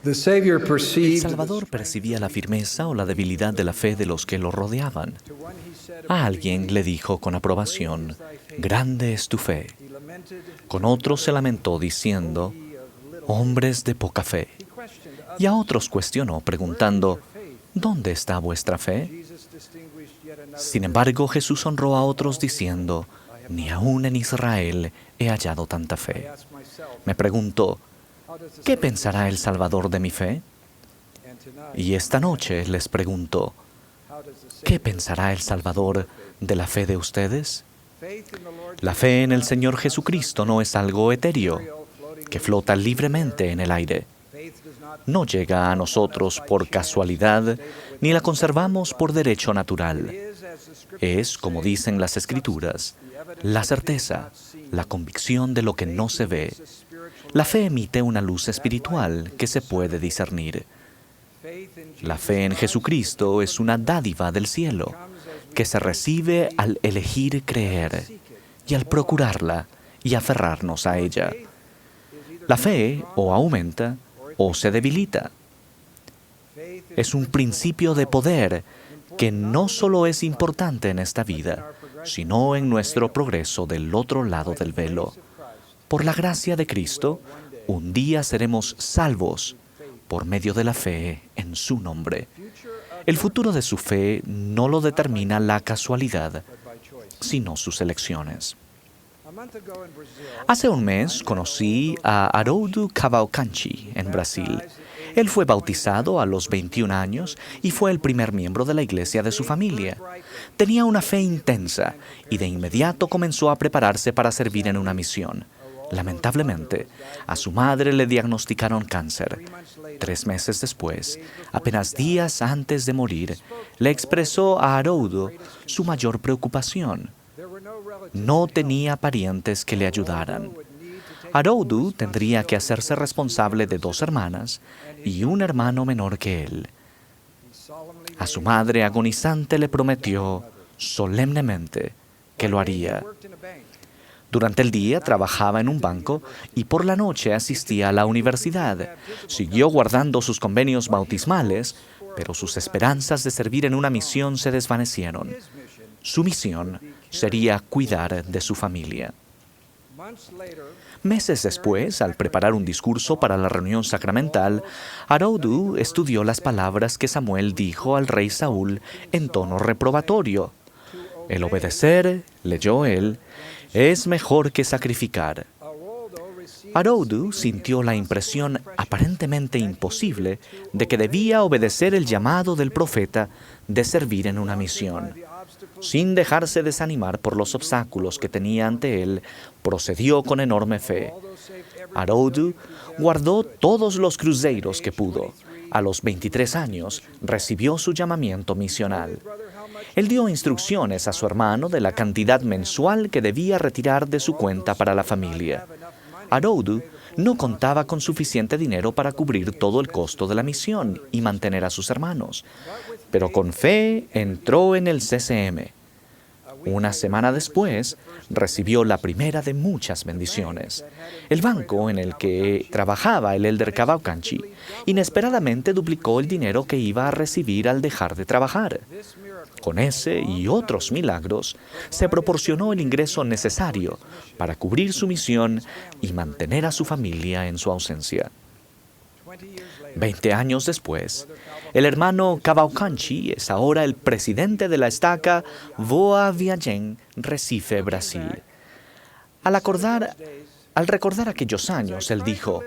El Salvador percibía la firmeza o la debilidad de la fe de los que lo rodeaban. A alguien le dijo con aprobación, «Grande es tu fe». Con otros se lamentó diciendo, «Hombres de poca fe». Y a otros cuestionó preguntando, «¿Dónde está vuestra fe?». Sin embargo, Jesús honró a otros diciendo, «Ni aún en Israel he hallado tanta fe». Me pregunto, ¿qué pensará el Salvador de mi fe? Y esta noche les pregunto, ¿qué pensará el Salvador de la fe de ustedes? La fe en el Señor Jesucristo no es algo etéreo, que flota libremente en el aire. No llega a nosotros por casualidad, ni la conservamos por derecho natural. Es, como dicen las Escrituras, la certeza, la convicción de lo que no se ve. La fe emite una luz espiritual que se puede discernir. La fe en Jesucristo es una dádiva del cielo, que se recibe al elegir creer y al procurarla y aferrarnos a ella. La fe o aumenta o se debilita. Es un principio de poder que no solo es importante en esta vida, sino en nuestro progreso del otro lado del velo. Por la gracia de Cristo, un día seremos salvos por medio de la fe en su nombre. El futuro de su fe no lo determina la casualidad, sino sus elecciones. Hace un mes conocí a Haroldo Cavalcanti en Brasil. Él fue bautizado a los 21 años y fue el primer miembro de la iglesia de su familia. Tenía una fe intensa y de inmediato comenzó a prepararse para servir en una misión. Lamentablemente, a su madre le diagnosticaron cáncer. 3 meses después, apenas días antes de morir, le expresó a Haroldo su mayor preocupación. No tenía parientes que le ayudaran. Haroldo tendría que hacerse responsable de 2 hermanas y un hermano menor que él. A su madre agonizante le prometió solemnemente que lo haría. Durante el día trabajaba en un banco y por la noche asistía a la universidad. Siguió guardando sus convenios bautismales, pero sus esperanzas de servir en una misión se desvanecieron. Su misión sería cuidar de su familia. Meses después, al preparar un discurso para la reunión sacramental, Haroldo estudió las palabras que Samuel dijo al rey Saúl en tono reprobatorio. El obedecer, leyó él, es mejor que sacrificar. Haroldo sintió la impresión aparentemente imposible de que debía obedecer el llamado del profeta de servir en una misión. Sin dejarse desanimar por los obstáculos que tenía ante él, procedió con enorme fe. Haroldo guardó todos los cruzeiros que pudo. A los 23 años, recibió su llamamiento misional. Él dio instrucciones a su hermano de la cantidad mensual que debía retirar de su cuenta para la familia. Haroldo no contaba con suficiente dinero para cubrir todo el costo de la misión y mantener a sus hermanos, pero con fe entró en el CCM. Una semana después, recibió la primera de muchas bendiciones. El banco en el que trabajaba el elder Cavalcanti inesperadamente duplicó el dinero que iba a recibir al dejar de trabajar. Con ese y otros milagros, se proporcionó el ingreso necesario para cubrir su misión y mantener a su familia en su ausencia. 20 años después, el hermano Cavalcanti es ahora el presidente de la estaca Boa Viagem, Recife, Brasil. Al recordar aquellos años, él dijo,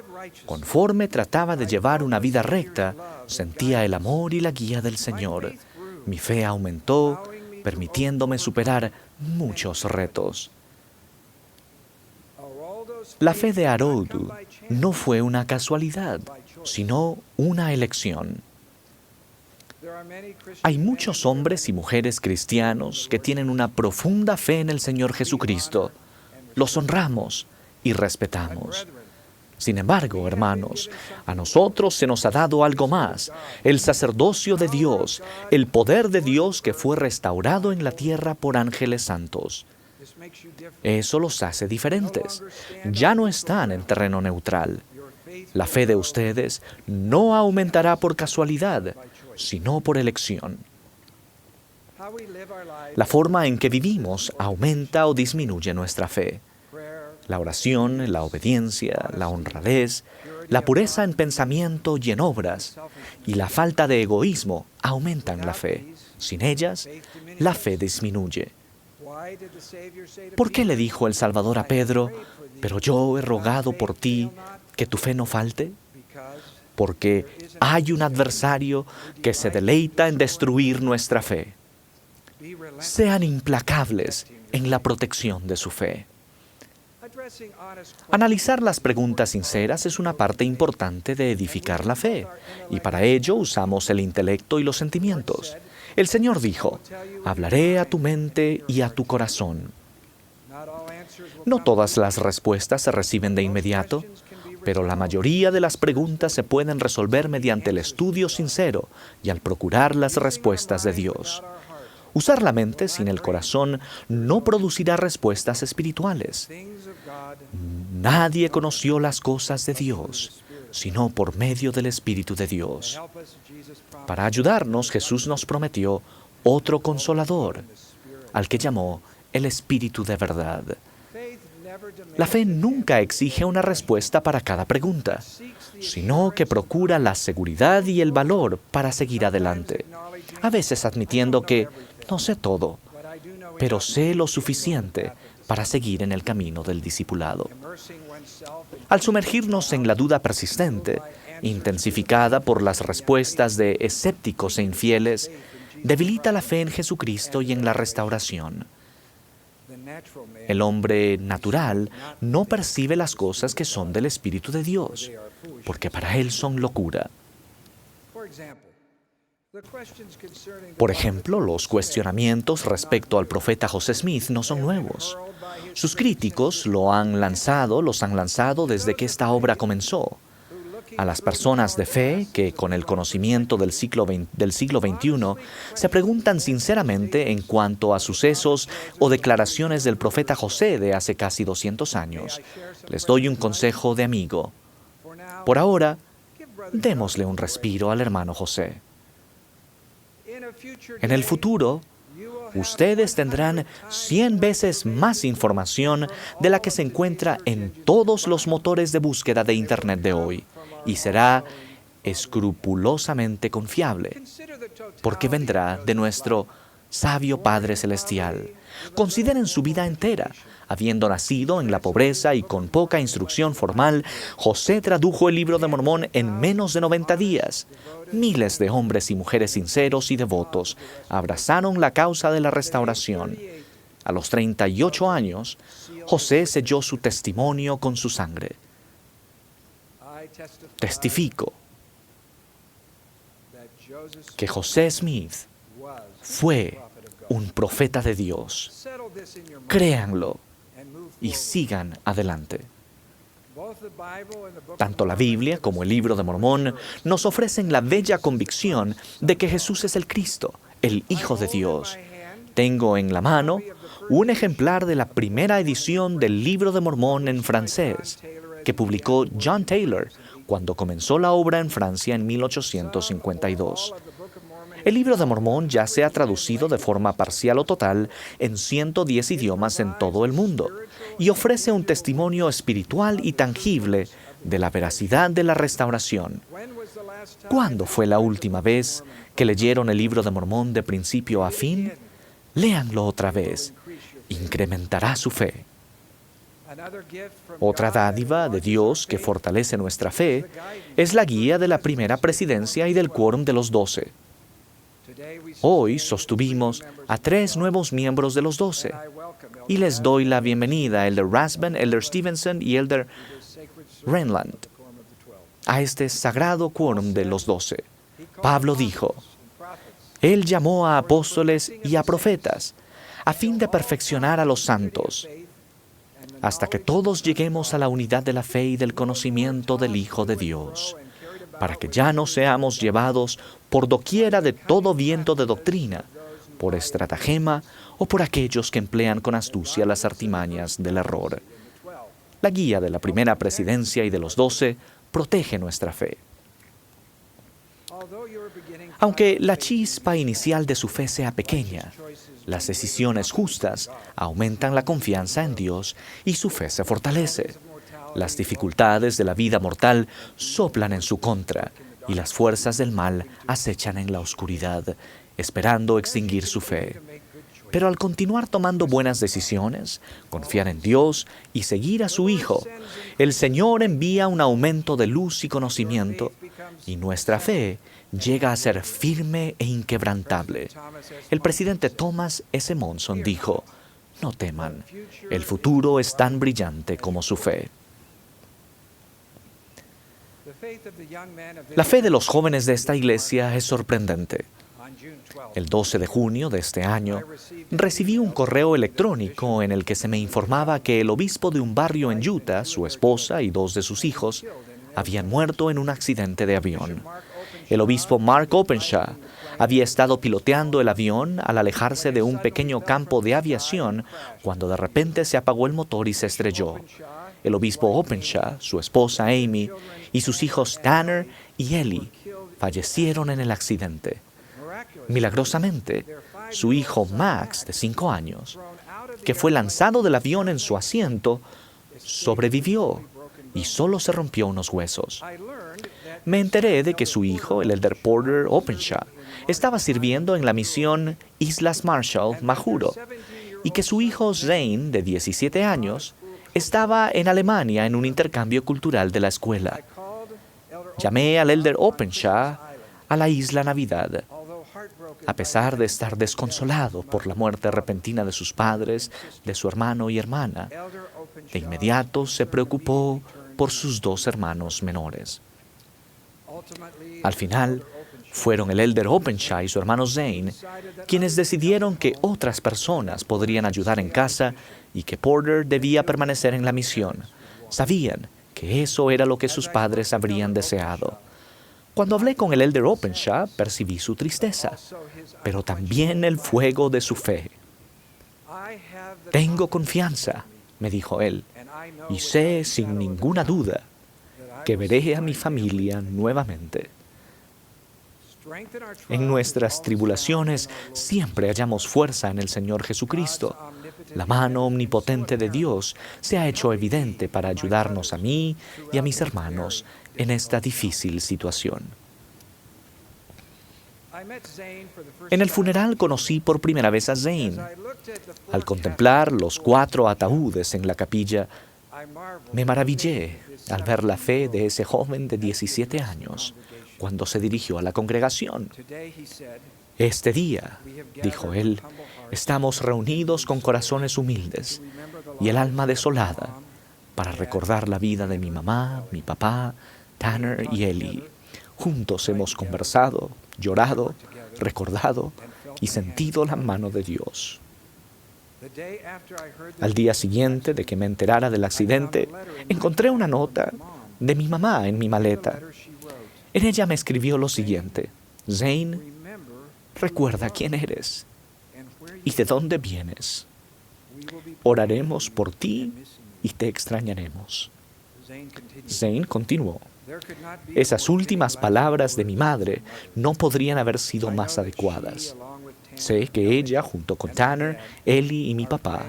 conforme trataba de llevar una vida recta, sentía el amor y la guía del Señor. Mi fe aumentó, permitiéndome superar muchos retos. La fe de Haroldo no fue una casualidad, sino una elección. Hay muchos hombres y mujeres cristianos que tienen una profunda fe en el Señor Jesucristo. Los honramos y respetamos. Sin embargo, hermanos, a nosotros se nos ha dado algo más, el sacerdocio de Dios, el poder de Dios que fue restaurado en la tierra por ángeles santos. Eso los hace diferentes. Ya no están en terreno neutral. La fe de ustedes no aumentará por casualidad, sino por elección. La forma en que vivimos aumenta o disminuye nuestra fe. La oración, la obediencia, la honradez, la pureza en pensamiento y en obras, y la falta de egoísmo aumentan la fe. Sin ellas, la fe disminuye. ¿Por qué le dijo el Salvador a Pedro, pero yo he rogado por ti que tu fe no falte? Porque hay un adversario que se deleita en destruir nuestra fe. Sean implacables en la protección de su fe. Analizar las preguntas sinceras es una parte importante de edificar la fe, y para ello usamos el intelecto y los sentimientos. El Señor dijo, hablaré a tu mente y a tu corazón. No todas las respuestas se reciben de inmediato, pero la mayoría de las preguntas se pueden resolver mediante el estudio sincero y al procurar las respuestas de Dios. Usar la mente sin el corazón no producirá respuestas espirituales. Nadie conoció las cosas de Dios, sino por medio del Espíritu de Dios. Para ayudarnos, Jesús nos prometió otro consolador, al que llamó el Espíritu de verdad. La fe nunca exige una respuesta para cada pregunta, sino que procura la seguridad y el valor para seguir adelante, a veces admitiendo que no sé todo, pero sé lo suficiente para seguir en el camino del discipulado. Al sumergirnos en la duda persistente, intensificada por las respuestas de escépticos e infieles, debilita la fe en Jesucristo y en la restauración. El hombre natural no percibe las cosas que son del Espíritu de Dios, porque para él son locura. Por ejemplo, los cuestionamientos respecto al profeta José Smith no son nuevos. Sus críticos los han lanzado desde que esta obra comenzó. A las personas de fe que, con el conocimiento del siglo XXI, se preguntan sinceramente en cuanto a sucesos o declaraciones del profeta José de hace casi 200 años, les doy un consejo de amigo. Por ahora, démosle un respiro al hermano José. En el futuro, ustedes tendrán 100 veces más información de la que se encuentra en todos los motores de búsqueda de Internet de hoy, y será escrupulosamente confiable, porque vendrá de nuestro sabio Padre Celestial. Consideren su vida entera. Habiendo nacido en la pobreza y con poca instrucción formal, José tradujo el Libro de Mormón en menos de 90 días. Miles de hombres y mujeres sinceros y devotos abrazaron la causa de la restauración. A los 38 años, José selló su testimonio con su sangre. Testifico que José Smith fue un profeta de Dios. Créanlo y sigan adelante. Tanto la Biblia como el Libro de Mormón nos ofrecen la bella convicción de que Jesús es el Cristo, el Hijo de Dios. Tengo en la mano un ejemplar de la primera edición del Libro de Mormón en francés, que publicó John Taylor cuando comenzó la obra en Francia en 1852. El Libro de Mormón ya se ha traducido de forma parcial o total en 110 idiomas en todo el mundo y ofrece un testimonio espiritual y tangible de la veracidad de la restauración. ¿Cuándo fue la última vez que leyeron el Libro de Mormón de principio a fin? Léanlo otra vez. Incrementará su fe. Otra dádiva de Dios que fortalece nuestra fe es la guía de la primera presidencia y del quórum de los 12. Hoy sostuvimos a 3 nuevos miembros de los 12 y les doy la bienvenida a Elder Rasband, Elder Stevenson y Elder Renland a este sagrado quórum de los 12. Pablo dijo, Él llamó a apóstoles y a profetas a fin de perfeccionar a los santos, hasta que todos lleguemos a la unidad de la fe y del conocimiento del Hijo de Dios, para que ya no seamos llevados por doquiera de todo viento de doctrina, por estratagema o por aquellos que emplean con astucia las artimañas del error. La guía de la primera presidencia y de los 12 protege nuestra fe. Aunque la chispa inicial de su fe sea pequeña, las decisiones justas aumentan la confianza en Dios y su fe se fortalece. Las dificultades de la vida mortal soplan en su contra y las fuerzas del mal acechan en la oscuridad, esperando extinguir su fe. Pero al continuar tomando buenas decisiones, confiar en Dios y seguir a su Hijo, el Señor envía un aumento de luz y conocimiento, y nuestra fe llega a ser firme e inquebrantable. El presidente Thomas S. Monson dijo: "No teman, el futuro es tan brillante como su fe". La fe de los jóvenes de esta iglesia es sorprendente. El 12 de junio de este año, recibí un correo electrónico en el que se me informaba que el obispo de un barrio en Utah, su esposa y 2 de sus hijos, habían muerto en un accidente de avión. El obispo Mark Openshaw había estado piloteando el avión al alejarse de un pequeño campo de aviación cuando de repente se apagó el motor y se estrelló. El obispo Openshaw, su esposa Amy y sus hijos Tanner y Ellie fallecieron en el accidente. Milagrosamente, su hijo Max, de 5 años, que fue lanzado del avión en su asiento, sobrevivió y solo se rompió unos huesos. Me enteré de que su hijo, el elder Porter Openshaw, estaba sirviendo en la misión Islas Marshall, Majuro, y que su hijo Zane, de 17 años, estaba en Alemania en un intercambio cultural de la escuela. Llamé al elder Openshaw a la isla Navidad. A pesar de estar desconsolado por la muerte repentina de sus padres, de su hermano y hermana, de inmediato se preocupó por sus 2 hermanos menores. Al final, fueron el elder Openshaw y su hermano Zane quienes decidieron que otras personas podrían ayudar en casa y que Porter debía permanecer en la misión. Sabían que eso era lo que sus padres habrían deseado. Cuando hablé con el elder Openshaw, percibí su tristeza, pero también el fuego de su fe. Tengo confianza, me dijo él, y sé sin ninguna duda que veré a mi familia nuevamente. En nuestras tribulaciones siempre hallamos fuerza en el Señor Jesucristo. La mano omnipotente de Dios se ha hecho evidente para ayudarnos a mí y a mis hermanos en esta difícil situación. En el funeral conocí por primera vez a Zane. Al contemplar los 4 ataúdes en la capilla, me maravillé al ver la fe de ese joven de 17 años cuando se dirigió a la congregación. Este día, dijo él, estamos reunidos con corazones humildes y el alma desolada para recordar la vida de mi mamá, mi papá, Tanner y Ellie. Juntos hemos conversado, llorado, recordado y sentido la mano de Dios. Al día siguiente de que me enterara del accidente, encontré una nota de mi mamá en mi maleta. En ella me escribió lo siguiente: Zane, recuerda quién eres y de dónde vienes. Oraremos por ti y te extrañaremos. Zane continuó: esas últimas palabras de mi madre no podrían haber sido más adecuadas. Sé que ella, junto con Tanner, Ellie y mi papá,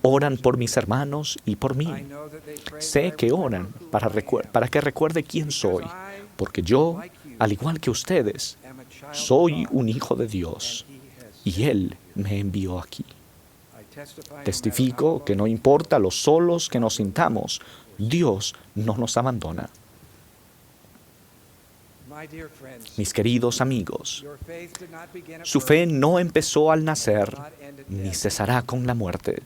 oran por mis hermanos y por mí. Sé que oran para que recuerde quién soy, porque yo, al igual que ustedes, soy un hijo de Dios y Él me envió aquí. Testifico que no importa lo solos que nos sintamos, Dios no nos abandona. Mis queridos amigos, su fe no empezó al nacer ni cesará con la muerte.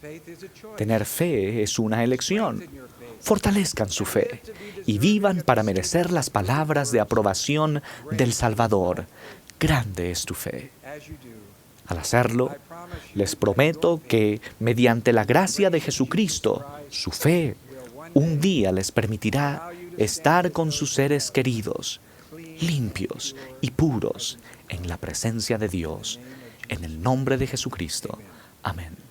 Tener fe es una elección. Fortalezcan su fe y vivan para merecer las palabras de aprobación del Salvador. Grande es tu fe. Al hacerlo, les prometo que, mediante la gracia de Jesucristo, su fe un día les permitirá estar con sus seres queridos, limpios y puros en la presencia de Dios. En el nombre de Jesucristo. Amén.